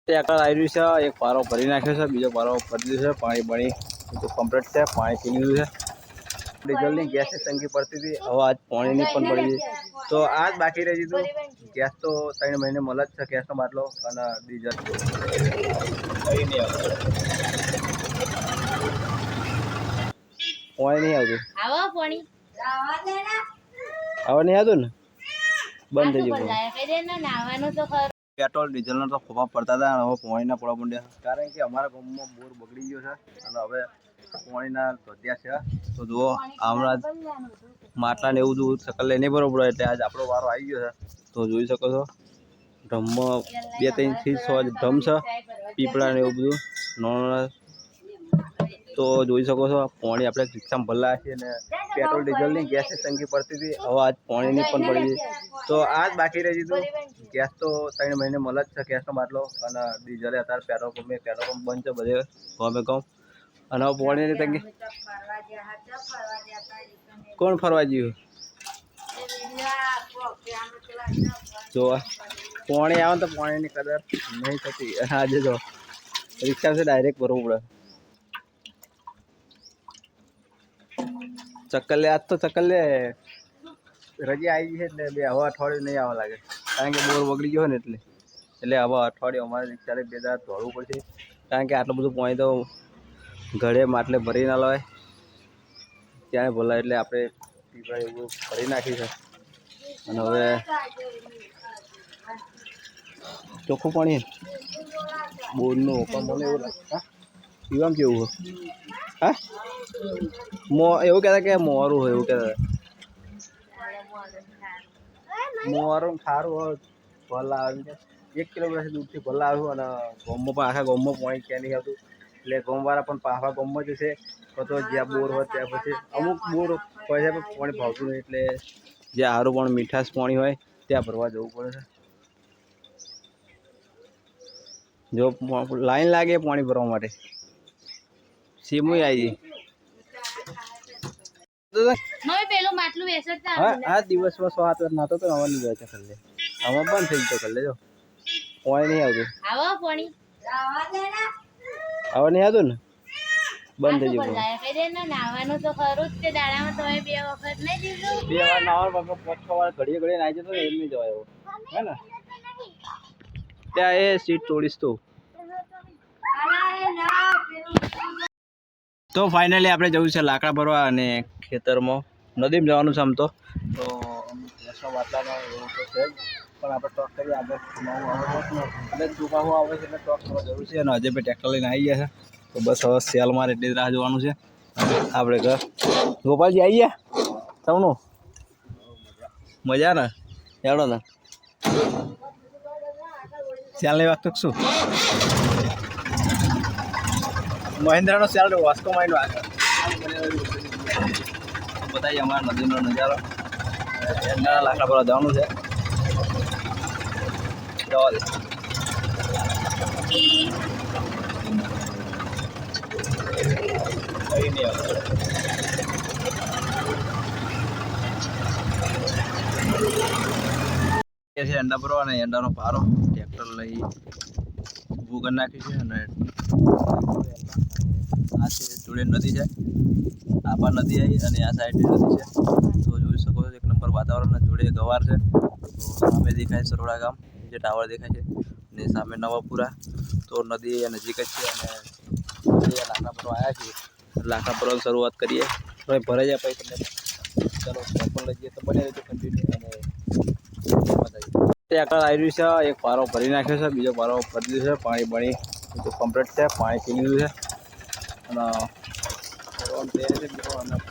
Tractor આવી રહ્યું છે, એક પારો ભરી નાખ્યો છે, બીજો પારો ભરી દીધો છે, પાણી બણી બધું કમ્પ્લીટ છે, પાણી પી લીધું છે. ડીઝલની ગેસની તંગી પડતી હતી, હવે આજ પાણીની પણ પડી ગઈ. તો આ જ બાકી રહી દીધું. ગેસ તો 3 મહિને મળે જ છે, ગેસનો બાટલો અને ડીઝલ કઈ નહીં આવતું. પાણી નહીં આવતું. હવે નહીં આવતું ને, બંધ થઈ ગયું. પેટ્રોલ ડીઝલનો તો ખોપા પડતા હતા, હવે પાણીના પડવા માંડ્યા. કારણ કે અમારા ગામમાં બોર બગડી ગયો છે અને હવે પાણીના ધોત્યા છે. તો જુઓ હમણાં માટલા ને એવું બધું સકલ લઈને બરોબર, એટલે આજ આપણો વારો આવી ગયો છે. તો જોઈ શકો છો ડ્રમમાં 2-3 થી 6 ડ્રમ છે, પીપળા ને એવું બધું નાના. તો જોઈ શકો છો પાણી આપણે રિક્ષામાં ભરલા છીએ ને પેટ્રોલ ડીઝલની ગેસની તંગી પડતી હતી, હવે આજ પાણીની પણ પડી ગઈ. તો આ જ બાકી રહી દીધું. ગેસ તો 3 મહિને મળે જ છે, ગેસનો બાટલો અને ડીઝલે અત્યારે પેટ્રોલ પંપ બંધ છે બધે ગમે ગમ. અને હવે પાણીની તંગી કોણ ફરવા ગયું? જો પાણી આવે તો પાણીની કદર નહીં થતી. આજે જો રિક્ષા છે ડાયરેક્ટ ભરવું પડે. ચક્કર આજ તો ચક્કર રજા આવી છે એટલે હવે અઠવાડિયું નહીં આવવા લાગે, કારણ કે બોર બગડી ગયો ને એટલે હવે અઠવાડિયું અમારે રિક્ષાને 2 દાડા ધોળવું પડશે. કારણ કે આટલું બધું પાણી તો ઘરે માટલે ભરી ના લવાય, ત્યાં ભલાય એટલે આપણે પીપળા એવું ભરી નાખી છે. અને હવે ચોખ્ખું પાણી બોરનું પણ મને એવું લાગે પીવામાં કેવું હા એવું કહેતા કે મોરું હોય, એવું કહેતા મોરું ખારું હોય. ભલા આવી 1 કિલોમીટર દૂરથી ભલા આવ્યું અને ગામમાં પણ આખા ગામમાં પાણી ક્યાં નહીં આવતું, એટલે ગામવાળા પણ આખા ગામમાં જ છે. તો જ્યાં બોર હોય ત્યાં પછી અમુક બોર હોય છે પાણી ભાવતું નહીં, એટલે જ્યાં સારું પણ મીઠાશ પાણી હોય ત્યાં ભરવા જવું પડે છે. જો લાઈન લાગે પાણી ભરવા માટે સીમું આવી આ દિવસમાં 100-7 વાર નાતો તો આવવાની જાય છે. કલ્લે આમાં બંધ થઈ ગયો. કલ્લે જો પાણી નહીં આવતું. હવે નહીં આવતું ને, બંધ થઈ ગયું. 2 વાર નાવા 5-6 વાર ઘડીએ નાઈ જતો એમ નહીં જવાય એવું હે ને. ત્યાં એ સીટ તોડીશ તો ફાઇનલી આપણે જવું છે લાકડા ભરવા અને ખેતરમાં નદીમાં જવાનું છે. આમ તો વાતાવરણ એવું તો છે જ, પણ આપણે ટોક કરીએ આગળ એટલે ચૂકાવું આવે છે એટલે ટોક કરવા જરૂર છે. અને હજે ભાઈ ટ્રેક્ટર લઈને આવી ગયા છે, તો બસ હવે સેલ મારે એટલી રાહ જોવાનું છે. આપણે ઘર ગોપાલજી આવી ગયા સૌનું મજા ને એવડો ને સેલની વાત તો શું મહિન્દ્રાનો સેલ વાસ્કો માઇન્ડ આગળ બતાવીએ અમારા નદીનો નજારો. એના લાકડા પર જવાનું છે. જવા દે કઈ નહીં છે. એંડા ભરવા અને એંડાનો પારો ટ્રેક્ટર લઈ ઊભું કરી નાખ્યું છે. અને આ જોડે નદી છે, આ પણ નદી આવી અને આ સાઈડ નદી છે. તો જોઈ શકો છો 1 નંબર વાતાવરણ. જોડે ગવાર છે, તો સામે દેખાય સરોડા ગામ, જે ટાવર દેખાય છે, અને સામે નવાપુરા. તો નદી નજીક જ છે અને લાકડા ભરવા આવ્યા છીએ. લાકડા ભરવાની શરૂઆત કરીએ તો ભરાઈ જાય પછી તમને ચાલો પણ લઈ જઈએ તો બને રહેજો કન્ટિન્યુ. અને ટ્રેક્ટર આવી રહ્યું છે, એક પારો ભરી નાખ્યો છે, બીજો પારો ભરી દીધો છે, પાણી બણી બધું કમ્પ્લીટ છે, પાણી પી લીધું છે. અને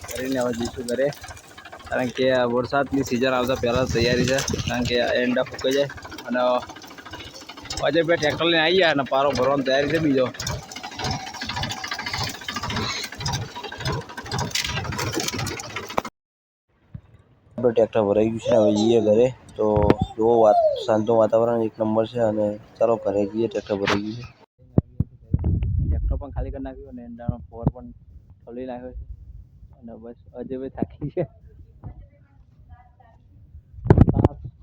કરીને હવે જઈશું ઘરે, કારણ કે વરસાદની સિઝન આવતા પહેલાં તૈયારી છે. કારણ કે એંડા ફૂંકાઈ જાય અને આજે બે ટ્રેક્ટર લઈને આવી ગયા અને પારો ભરવાની તૈયારી છે. બીજો ટ્રેક્ટર ભરાઈ ગયું છે, હવે જઈએ ઘરે. તો જો શાંતનું વાતાવરણ 1 નંબર છે. અને ચાલો ઘરે જઈએ, ટ્રેક્ટર ભરાઈ ગયું છે. ટ્રેક્ટર પણ ખાલી કરી નાખ્યું અને એંડાનો ફોર પણ ખોલી નાખ્યો છે. અને બસ હજે ભાઈ થાકી છે.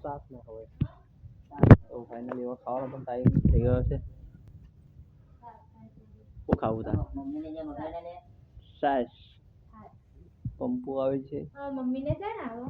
સાસ ન ખવાય તો ફાઇનલી એવો ખાવાનો પણ ટાઈમ થઈ ગયો છે. ખાવું થાય સાસ પંપુ આવે છે મમ્મીને છે ને આવો